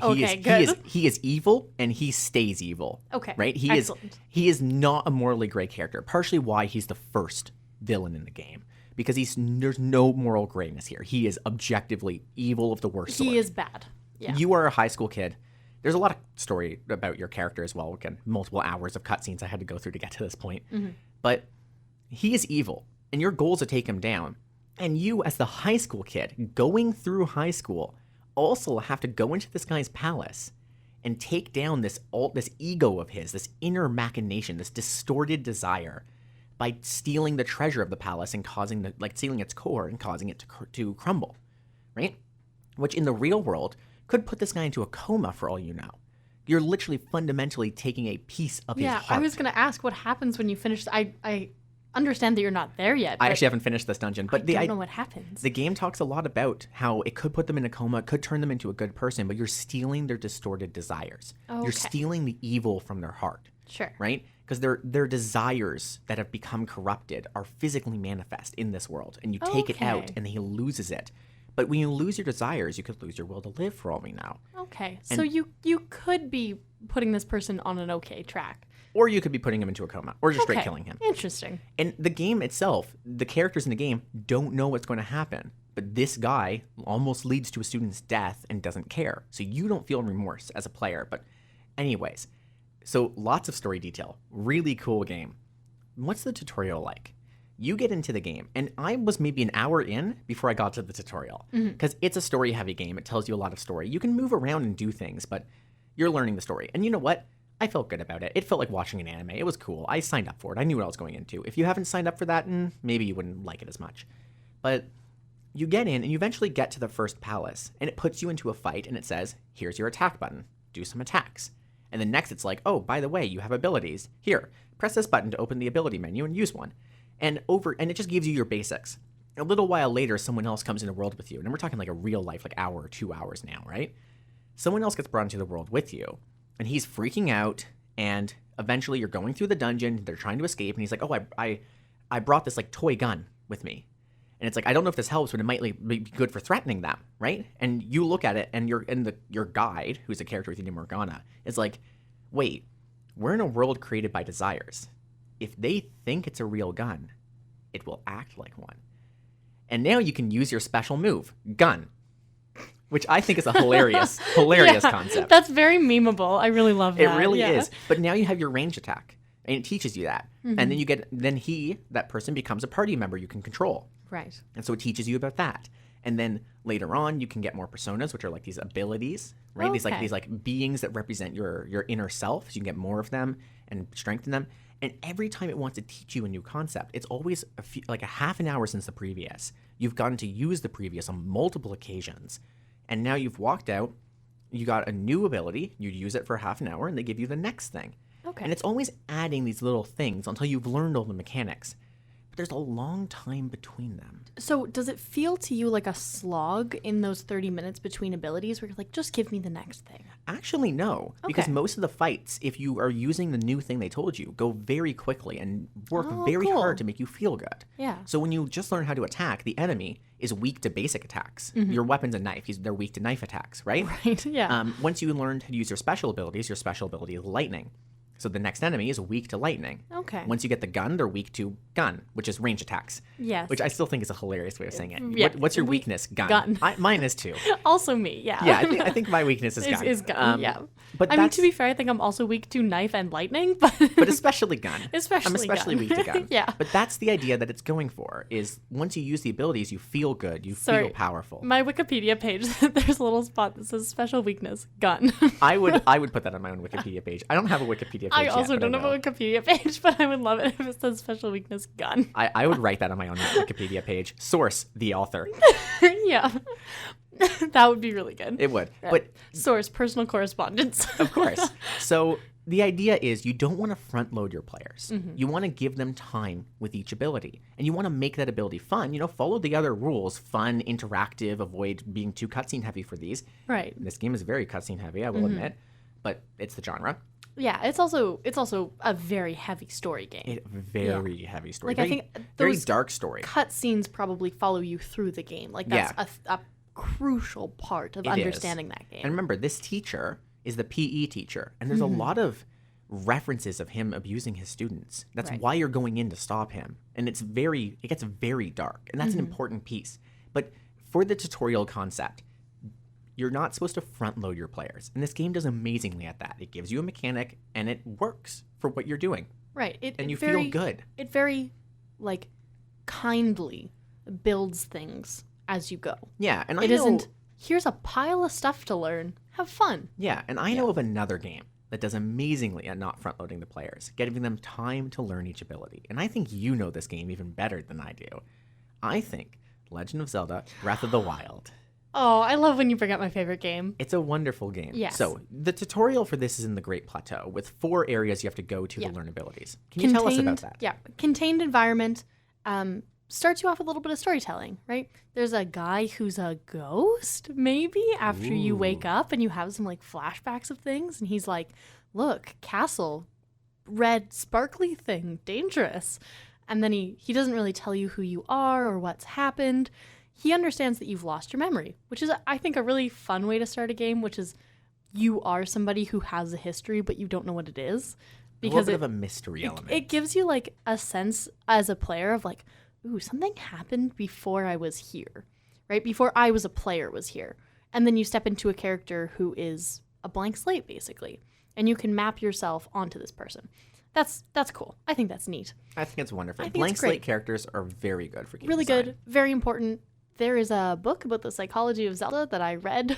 He is evil, and he stays evil. Okay, right? excellent. He is not a morally gray character. Partially why he's the first villain in the game, because there's no moral grayness here. He is objectively evil of the worst sort. He is bad. Yeah. You are a high school kid. There's a lot of story about your character as well. Again, multiple hours of cutscenes I had to go through to get to this point. But he is evil, and your goal is to take him down. And you, as the high school kid, going through high school, also have to go into this guy's palace and take down this ego of his, this inner machination, this distorted desire, by stealing the treasure of the palace and stealing its core and causing it to crumble, right? Which in the real world could put this guy into a coma for all you know. You're literally fundamentally taking a piece of his heart. Yeah, I was going to ask what happens when you finish. I understand that you're not there yet. I actually haven't finished this dungeon. But I don't know what happens. The game talks a lot about how it could put them in a coma, it could turn them into a good person, but you're stealing their distorted desires. Okay. You're stealing the evil from their heart. Sure. Right? Because their desires that have become corrupted are physically manifest in this world. And you take it out, and he loses it. But when you lose your desires, you could lose your will to live, for all we know. Okay, so you could be putting this person on an okay track. Or you could be putting him into a coma, or just straight killing him. Interesting. And the game itself, the characters in the game don't know what's going to happen. But this guy almost leads to a student's death and doesn't care. So you don't feel remorse as a player. But anyways, so lots of story detail. Really cool game. What's the tutorial like? You get into the game, and I was maybe an hour in before I got to the tutorial, because it's a story-heavy game. It tells you a lot of story. You can move around and do things, but you're learning the story. And you know what? I felt good about it. It felt like watching an anime. It was cool. I signed up for it. I knew what I was going into. If you haven't signed up for that, maybe you wouldn't like it as much. But you get in, and you eventually get to the first palace, and it puts you into a fight, and it says, here's your attack button. Do some attacks. And then next it's like, oh, by the way, you have abilities. Here, press this button to open the ability menu and use one. And it just gives you your basics. A little while later, someone else comes in the world with you. And we're talking like a real life, like hour or 2 hours now, right? Someone else gets brought into the world with you, and he's freaking out, and eventually you're going through the dungeon, they're trying to escape, and he's like, oh, I brought this like toy gun with me. And it's like, I don't know if this helps, but it might like, be good for threatening them, right? And you look at it, and your guide, who's a character within Morgana, is like, wait, we're in a world created by desires. If they think it's a real gun, it will act like one. And now you can use your special move, gun, which I think is a hilarious concept. That's very memeable. I really love that. It really is. But now you have your range attack, and it teaches you that. Mm-hmm. And then that person becomes a party member you can control. Right. And so it teaches you about that. And then later on, you can get more personas, which are like these abilities, right? Okay. These beings that represent your inner self. So you can get more of them and strengthen them. And every time it wants to teach you a new concept, it's always like a half an hour since the previous. You've gotten to use the previous on multiple occasions. And now you've walked out, you got a new ability, you use it for half an hour, and they give you the next thing. Okay. And it's always adding these little things until you've learned all the mechanics. But there's a long time between them. So does it feel to you like a slog in those 30 minutes between abilities where you're like, just give me the next thing? Actually, no. Because Okay. most of the fights, if you are using the new thing they told you, go very quickly and work very cool. hard to make you feel good. Yeah. So when you just learn how to attack, the enemy is weak to basic attacks. Mm-hmm. Your weapon's a knife. They're weak to knife attacks, right? Right, yeah. Once you learn how to use your special abilities, your special ability is lightning. So the next enemy is weak to lightning. Okay. Once you get the gun, they're weak to gun, which is range attacks. Yes. Which I still think is a hilarious way of saying it. Yeah. What's your weakness? Gun. Gun. Mine is too. Also me, yeah. Yeah, I think my weakness is gun. Is gun, yeah. But I mean, to be fair, I think I'm also weak to knife and lightning, but especially gun. I'm especially gun. weak to gun. Yeah. But that's the idea that it's going for, is once you use the abilities, you feel good, you feel powerful. My Wikipedia page, there's a little spot that says special weakness, gun. I would put that on my own Wikipedia page. I don't have a Wikipedia page I yet, also but don't have a Wikipedia page, but I would love it if it says special weakness, gun. I would write that on my own Wikipedia page. Source, the author. Yeah. That would be really good. It would. But Source, personal correspondence. of course. So the idea is you don't want to front load your players. Mm-hmm. You want to give them time with each ability. And you want to make that ability fun. Follow the other rules. Fun, interactive, avoid being too cutscene heavy for these. Right. This game is very cutscene heavy, I will admit. But it's the genre. Yeah, it's also a very heavy story game. Very heavy story. Like, I think very those dark story. Cutscenes probably follow you through the game. Like, that's a crucial part of understanding that game. And remember, this teacher is the PE teacher, and there's a lot of references of him abusing his students. That's why you're going in to stop him. And it gets very dark, and that's an important piece. But for the tutorial concept, you're not supposed to front load your players. And this game does amazingly at that. It gives you a mechanic, and it works for what you're doing. Right. And you feel good. It very, kindly builds things as you go. Yeah, and It isn't, here's a pile of stuff to learn. Have fun. Yeah, and I know of another game that does amazingly at not front loading the players, giving them time to learn each ability. And I think you know this game even better than I do. I think Legend of Zelda Breath of the Wild. Oh, I love when you bring up my favorite game. It's a wonderful game. Yes. So the tutorial for this is in the Great Plateau with 4 areas you have to go to learn abilities. Can you tell us about that? Yeah. Contained environment starts you off with a little bit of storytelling, right? There's a guy who's a ghost, maybe, after you wake up and you have some flashbacks of things. And he's like, look, castle, red sparkly thing, dangerous. And then he doesn't really tell you who you are or what's happened. He understands that you've lost your memory, which is, I think, a really fun way to start a game, which is you are somebody who has a history, but you don't know what it is. Because a little bit of a mystery element. It gives you a sense as a player of ooh, something happened before I was here, right? Before I was a player was here. And then you step into a character who is a blank slate, basically. And you can map yourself onto this person. That's cool. I think that's neat. I think it's wonderful. I think Blank it's great. slate characters are very good for game Really design. good. Very important. There is a book about the psychology of Zelda that I read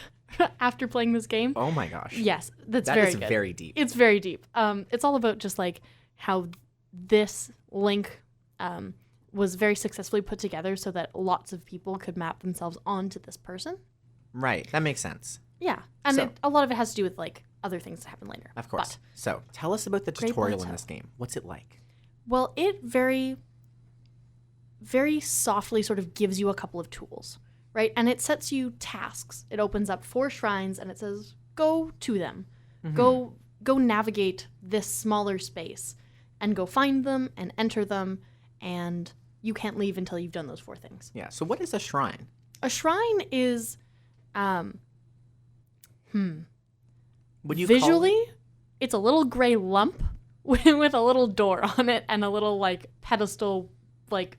after playing this game. Oh my gosh. Yes, that's That very is good. very deep. It's very deep. It's all about just how this link was very successfully put together so that lots of people could map themselves onto this person. Right. That makes sense. Yeah. And So- a lot of it has to do with like other things that happen later. Of course. But, So tell us about the Great tutorial in Plateau. this game. What's it like? well, it very, very softly sort of gives you a couple of tools, right? And it sets you tasks. It opens up 4 shrines and it says, go to them. Go navigate this smaller space and go find them and enter them, and you can't leave until you've done those 4 things. Yeah. So what is a shrine? A shrine is Would you visually, it's a little gray lump with a little door on it and a little like pedestal like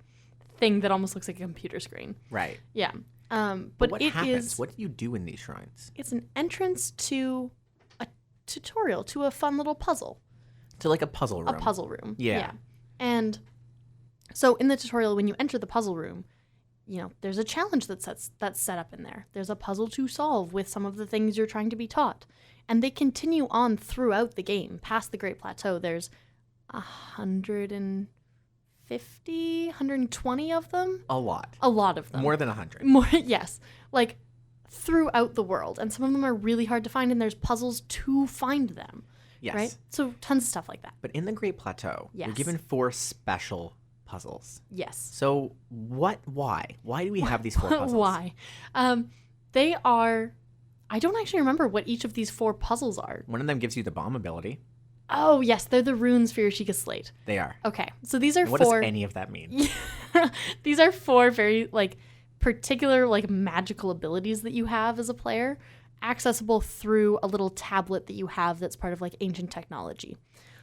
thing that almost looks like a computer screen. Right. Yeah. But But what it happens? is What do you do in these shrines? it's an entrance to a tutorial, to a fun little puzzle. To like a puzzle room. A puzzle room. Yeah. And so in the tutorial, when you enter the puzzle room, you know, there's a challenge that's set up in there. There's a puzzle to solve with some of the things you're trying to be taught. And they continue on throughout the game. Past the Great Plateau, there's 150, 120 of them. A lot. A lot of them. More than 100. More, yes. Like throughout the world. And some of them are really hard to find, and there's puzzles to find them. Yes. Right? So tons of stuff like that. But in the Great Plateau, you're Yes. given 4 special puzzles. Yes. So why? Why do we have these 4 puzzles? Why? They are. I don't actually remember what each of these 4 puzzles are. One of them gives you the bomb ability. Oh, yes, they're the runes for your Sheikah Slate. They are. Okay, so these are What 4. does any of that mean? These are 4 very like particular like magical abilities that you have as a player, accessible through a little tablet that you have that's part of like ancient technology.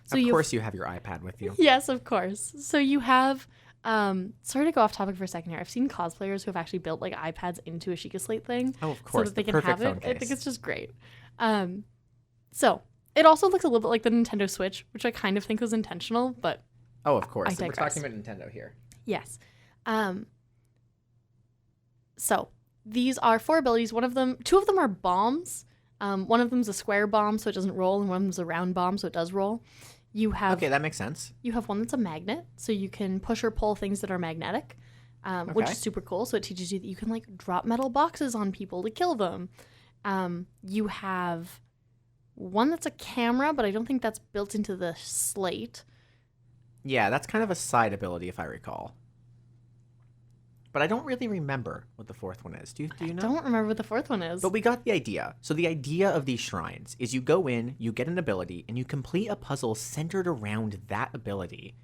So Of course you have your iPad with you. Yes, of course. So you have, sorry to go off topic for a second here. I've seen cosplayers who have actually built like iPads into a Sheikah Slate thing. Oh, of course. So that they the can perfect have phone it. case. I think it's just great. So it also looks a little bit like the Nintendo Switch, which I kind of think was intentional, but Oh, of course. I We're digress. talking about Nintendo here. yes. So these are 4 abilities. 2 of them are bombs. One of them's a square bomb, so it doesn't roll, and one of them's a round bomb, so it does roll. You have Okay, that makes sense. You have one that's a magnet, so you can push or pull things that are magnetic, which Okay. is super cool. So it teaches you that you can like drop metal boxes on people to kill them. You have one that's a camera, but I don't think that's built into the slate. Yeah, that's kind of a side ability if I recall. But I don't really remember what the 4th one is. Do you know? Don't remember what the 4th one is. But we got the idea. So the idea of these shrines is you go in, you get an ability, and you complete a puzzle centered around that ability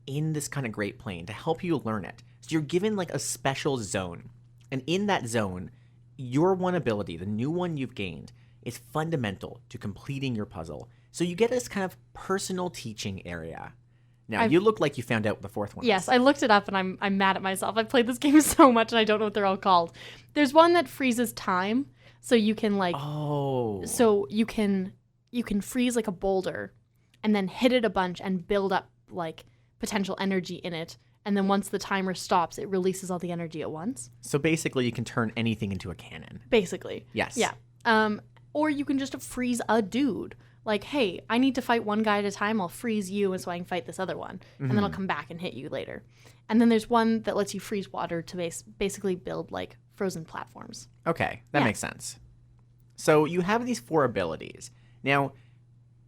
in this kind of Great Plain to help you learn it. So you're given like a special zone. And in that zone, your one ability, the new one you've gained, is fundamental to completing your puzzle. So you get this kind of personal teaching area. Now, you look like you found out what the 4th one is. Yes, I looked it up and I'm mad at myself. I've played this game so much and I don't know what they're all called. There's one that freezes time, so you can like Oh. so you can freeze like a boulder and then hit it a bunch and build up like potential energy in it. And then once the timer stops, it releases all the energy at once. So basically you can turn anything into a cannon. Basically. Yes. Yeah. Or you can just freeze a dude. Like, hey, I need to fight one guy at a time. I'll freeze you, and so I can fight this other one, and then I'll come back and hit you later. And then there's one that lets you freeze water to basically build like frozen platforms. Okay, that Yeah. makes sense. So you have these 4 abilities. Now,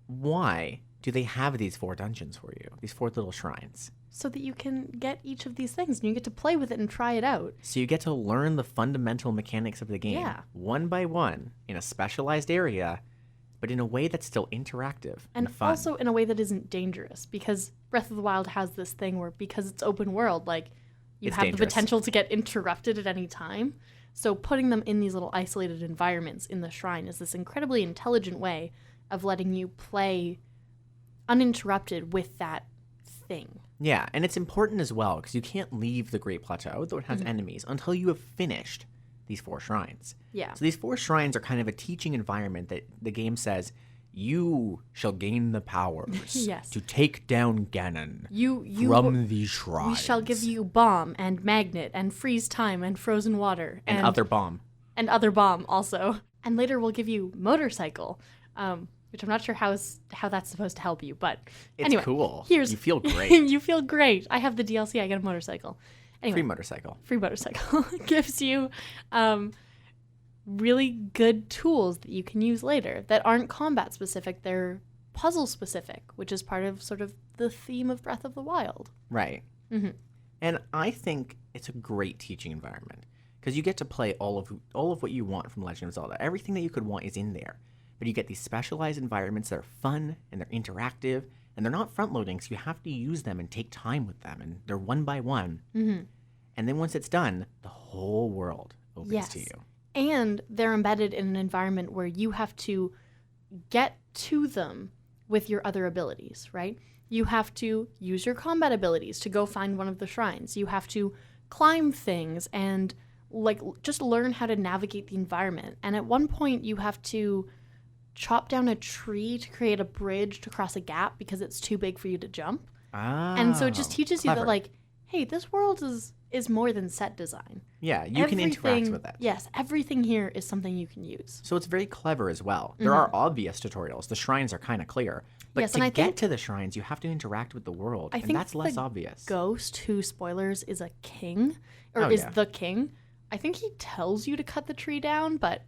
why do they have these 4 dungeons for you? These 4 little shrines? So that you can get each of these things and you get to play with it and try it out. So you get to learn the fundamental mechanics of the game one by one in a specialized area, but in a way that's still interactive and fun. Also in a way that isn't dangerous, because Breath of the Wild has this thing where because it's open world, like you It's have dangerous. the potential to get interrupted at any time. So putting them in these little isolated environments in the shrine is this incredibly intelligent way of letting you play uninterrupted with that thing. Yeah, and it's important as well because you can't leave the Great Plateau, though it has enemies, until you have finished these 4 shrines. Yeah. So these 4 shrines are kind of a teaching environment that the game says, you shall gain the powers Yes. to take down Ganon You from these shrines. we shall give you bomb and magnet and freeze time and frozen water and other bomb. and other bomb also. And later we'll give you motorcycle, which I'm not sure how that's supposed to help you, but It's anyway, cool. Here's You feel great. you feel great. I have the DLC. I get a motorcycle. Anyway, Free motorcycle. free motorcycle gives you really good tools that you can use later that aren't combat specific. They're puzzle specific, which is part of sort of the theme of Breath of the Wild. Right. Mm-hmm. And I think it's a great teaching environment because you get to play all of what you want from Legend of Zelda. Everything that you could want is in there. But you get these specialized environments that are fun and they're interactive and they're not front loading, so you have to use them and take time with them, and they're one by one. Mm-hmm. And then once it's done, the whole world opens Yes. to you. And they're embedded in an environment where you have to get to them with your other abilities, right? You have to use your combat abilities to go find one of the shrines. You have to climb things and like just learn how to navigate the environment. And at one point you have to chop down a tree to create a bridge to cross a gap because it's too big for you to jump. And so it just teaches you that like, hey, this world is more than set design. Yeah, you can interact with it. Yes, everything here is something you can use. So it's very clever as well. There are obvious tutorials. The shrines are kind of clear. But Yes, to and I get think- to the shrines, you have to interact with the world. I And think that's less the obvious. Ghost, who, spoilers, is a king, or Oh, is yeah. the king. I think he tells you to cut the tree down, but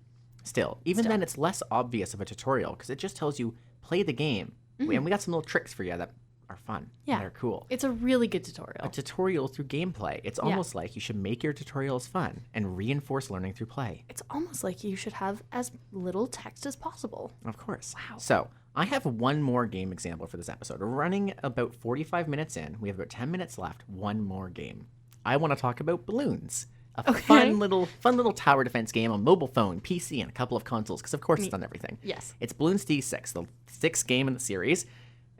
Still, even then, it's less obvious of a tutorial because it just tells you, play the game. And we got some little tricks for you that are fun. Yeah. And they're cool. it's a really good tutorial. A tutorial through gameplay. It's almost like you should make your tutorials fun and reinforce learning through play. It's almost like you should have as little text as possible. Of course. Wow. So, I have one more game example for this episode. We're running about 45 minutes in. We have about 10 minutes left. One more game. I want to talk about Balloons. A fun little tower defense game on mobile phone, PC, and a couple of consoles, because of course it's on everything. Yes. It's Balloons D6, the sixth game in the series.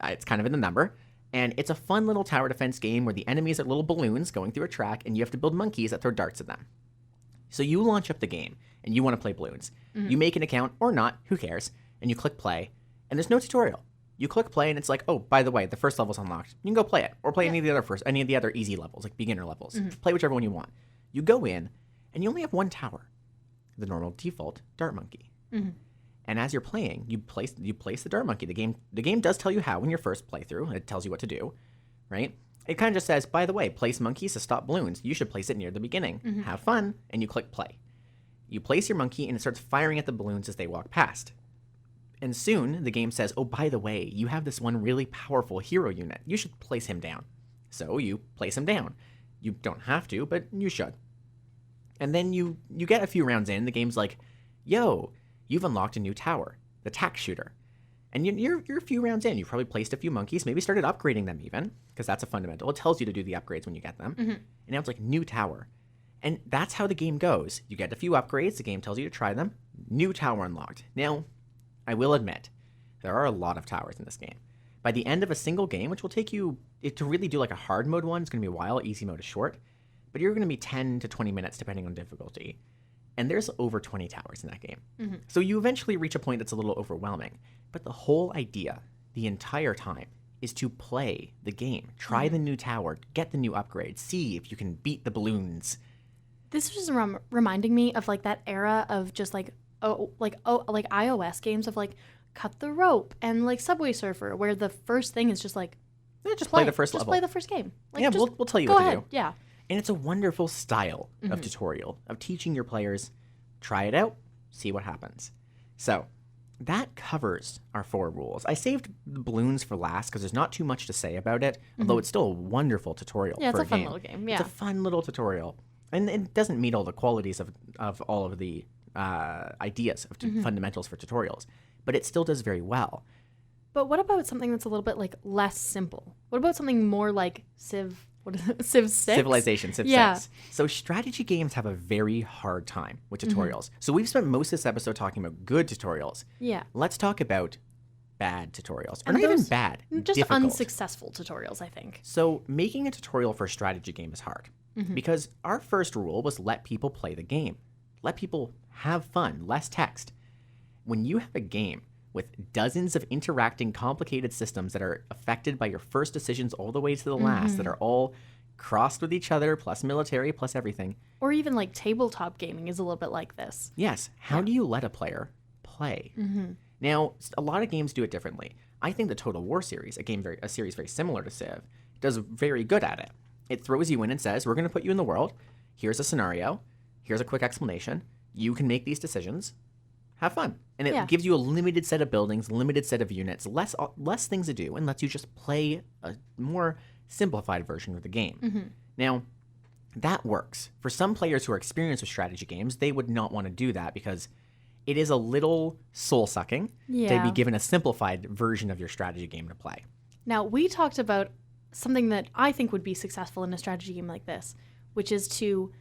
It's kind of in the number. And it's a fun little tower defense game where the enemies are little balloons going through a track, and you have to build monkeys that throw darts at them. So you launch up the game, and you want to play Balloons. You make an account, or not, who cares, and you click play, and there's no tutorial. You click play, and it's like, oh, by the way, the first level's unlocked. You can go play it, or play any of the other easy levels, like beginner levels. Play whichever one you want. You go in, and you only have one tower, the normal default dart monkey. And as you're playing, you place the dart monkey. The game does tell you how in your first playthrough. It tells you what to do, right? It kind of just says, by the way, place monkeys to stop balloons. You should place it near the beginning. Have fun, and you click play. You place your monkey, and it starts firing at the balloons as they walk past. And soon, the game says, oh, by the way, you have this one really powerful hero unit. You should place him down. So you place him down. You don't have to, but you should. And then you get a few rounds in, the game's like, yo, you've unlocked a new tower, the tack shooter. And you're a few rounds in. You've probably placed a few monkeys, maybe started upgrading them even, because that's a fundamental. It tells you to do the upgrades when you get them. And now it's like new tower. And that's how the game goes. You get a few upgrades, the game tells you to try them, new tower unlocked. Now, I will admit, there are a lot of towers in this game. By the end of a single game, which will take you, to really do like a hard mode one, it's going to be a while, easy mode is short, but you're going to be 10 to 20 minutes depending on difficulty. And there's over 20 towers in that game. So you eventually reach a point that's a little overwhelming. But the whole idea, the entire time, is to play the game. Try the new tower, get the new upgrade, see if you can beat the balloons. This was reminding me of like that era of just like iOS games of like Cut the Rope and like Subway Surfer, where the first thing is just like Just play the first just level. play the first game. Like, Yeah, just we'll tell you go what to ahead. do. Yeah. And it's a wonderful style of tutorial, of teaching your players, try it out, see what happens. So that covers our 4 rules. I saved the balloons for last because there's not too much to say about it, although it's still a wonderful tutorial Yeah, it's for a fun game. little game. Yeah. It's a fun little tutorial. And it doesn't meet all the qualities of all of the ideas of fundamentals for tutorials, but it still does very well. But what about something that's a little bit like less simple? What about something more like Civ? What is it? Civ 6? Civilization, Civ Yeah. 6. So strategy games have a very hard time with tutorials. So we've spent most of this episode talking about good tutorials. Yeah. Let's talk about bad tutorials. Or And not even those- bad, Just difficult. unsuccessful tutorials, I think. So making a tutorial for a strategy game is hard. Because our first rule was let people play the game. Let people have fun, less text. When you have a game with dozens of interacting complicated systems that are affected by your first decisions all the way to the last, that are all crossed with each other, plus military, plus everything. Or even like tabletop gaming is a little bit like this. Yes, how do you let a player play? Now, a lot of games do it differently. I think the Total War series, a series very similar to Civ, does very good at it. It throws you in and says, we're going to put you in the world. Here's a scenario. Here's a quick explanation. You can make these decisions. Have fun. And it Yeah. gives you a limited set of buildings, limited set of units, less things to do, and lets you just play a more simplified version of the game. Now, that works. For some players who are experienced with strategy games, they would not want to do that because it is a little soul-sucking to Yeah. be given a simplified version of your strategy game to play. Now, we talked about something that I think would be successful in a strategy game like this, which is to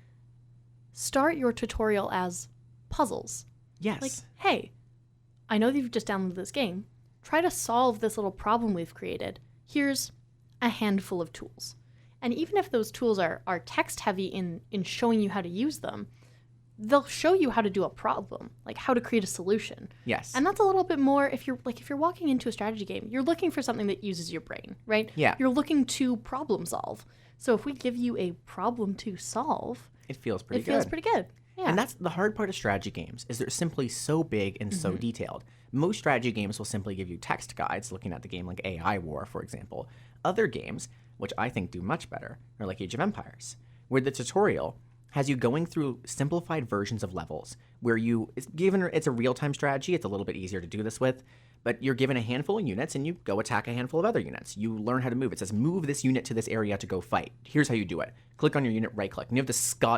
start your tutorial as puzzles. Yes. Like, hey, I know that you've just downloaded this game. Try to solve this little problem we've created. Here's a handful of tools. And even if those tools are text heavy in showing you how to use them, they'll show you how to do a problem, like how to create a solution. Yes. And that's a little bit more, if you're walking into a strategy game, you're looking for something that uses your brain, right? Yeah. You're looking to problem solve. So if we give you a problem to solve, it feels pretty it good. feels pretty good. Yeah. And that's the hard part of strategy games, is they're simply so big and so detailed. Most strategy games will simply give you text guides, looking at the game like AI War, for example. Other games, which I think do much better, are like Age of Empires, where the tutorial has you going through simplified versions of levels, where it's a real-time strategy, it's a little bit easier to do this with, but you're given a handful of units and you go attack a handful of other units. You learn how to move. It says, move this unit to this area to go fight. Here's how you do it. Click on your unit, right click. And you have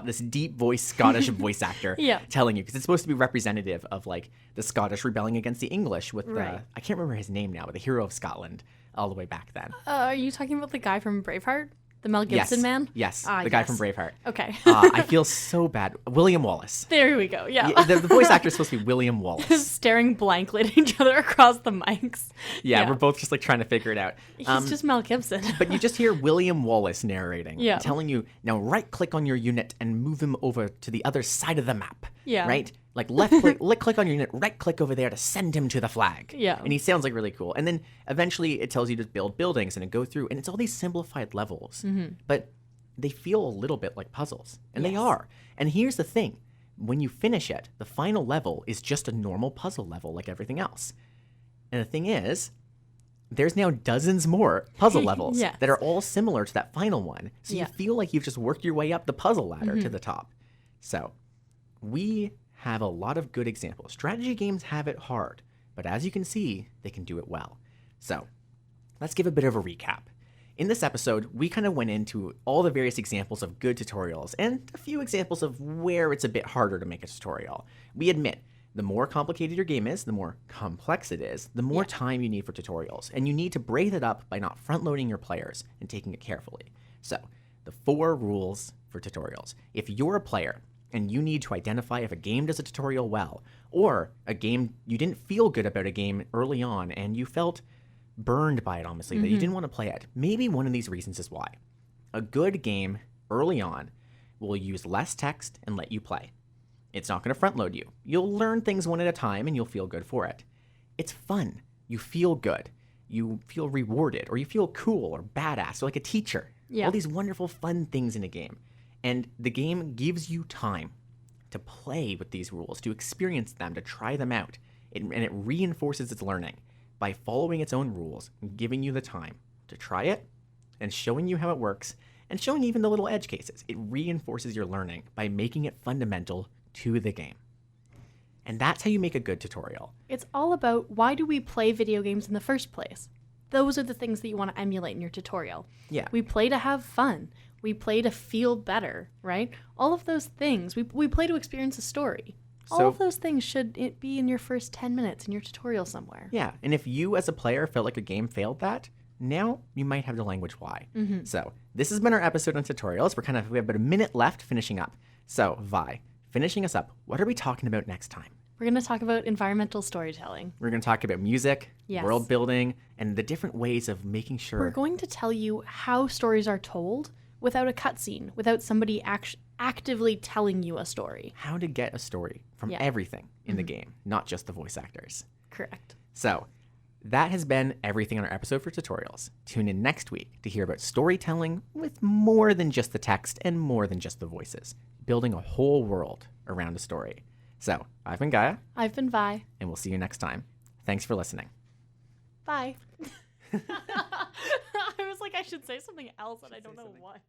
this deep voice Scottish voice actor Yeah. telling you, because it's supposed to be representative of like the Scottish rebelling against the English with Right. I can't remember his name now, but the hero of Scotland all the way back then. Are you talking about the guy from Braveheart? The Mel Gibson man? Yes, Ah, the guy yes. from Braveheart. Okay. I feel so bad. William Wallace. There we go. Yeah. The voice actor is supposed to be William Wallace. Staring blankly at each other across the mics. Yeah, we're both just like trying to figure it out. He's just Mel Gibson. But you just hear William Wallace narrating, Yeah. telling you, now right-click on your unit and move him over to the other side of the map. Yeah. Right? Like click on your unit, right-click over there to send him to the flag. Yeah. And he sounds like really cool. And then eventually it tells you to build buildings and to go through, and it's all these simplified levels. But they feel a little bit like puzzles, and they Yes. are. And here's the thing. When you finish it, the final level is just a normal puzzle level like everything else. And the thing is, there's now dozens more puzzle levels Yes. that are all similar to that final one. So Yeah. you feel like you've just worked your way up the puzzle ladder to the top. So we have a lot of good examples. Strategy games have it hard, but as you can see, they can do it well. So let's give a bit of a recap. In this episode, we kind of went into all the various examples of good tutorials and a few examples of where it's a bit harder to make a tutorial. We admit, the more complicated your game is, the more complex it is, the more time you need for tutorials. And you need to break it up by not front-loading your players and taking it carefully. So, the 4 rules for tutorials. If you're a player and you need to identify if a game does a tutorial well, or a game you didn't feel good about a game early on and you felt burned by it, honestly, that you didn't want to play it, maybe one of these reasons is why. A good game early on will use less text and let you play. It's not going to front load you. You'll learn things one at a time and you'll feel good for it. It's fun. You feel good. You feel rewarded, or you feel cool or badass, or like a teacher. Yeah. All these wonderful fun things in a game. And the game gives you time to play with these rules, to experience them, to try them out. And it reinforces its learning by following its own rules and giving you the time to try it and showing you how it works and showing even the little edge cases. It reinforces your learning by making it fundamental to the game. And that's how you make a good tutorial. It's all about, why do we play video games in the first place? Those are the things that you want to emulate in your tutorial. Yeah. We play to have fun. We play to feel better, right? All of those things. We play to experience a story. All So- of those things should be in your first 10 minutes in your tutorial somewhere. Yeah, and if you as a player felt like a game failed that, now you might have the language why. So this has been our episode on tutorials. We have about a minute left finishing up. So Vi, finishing us up, what are we talking about next time? We're going to talk about environmental storytelling. We're going to talk about music, Yes. world building, and the different ways of making sure. We're going to tell you how stories are told without a cutscene, without somebody actively telling you a story. how to get a story from Yeah. everything in the game, not just the voice actors. Correct. So that has been everything on our episode for tutorials. Tune in next week to hear about storytelling with more than just the text and more than just the voices, building a whole world around a story. So I've been Gaia, I've been Vi. and we'll see you next time. Thanks for listening. Bye. I was like, I should say something else, and I don't know what.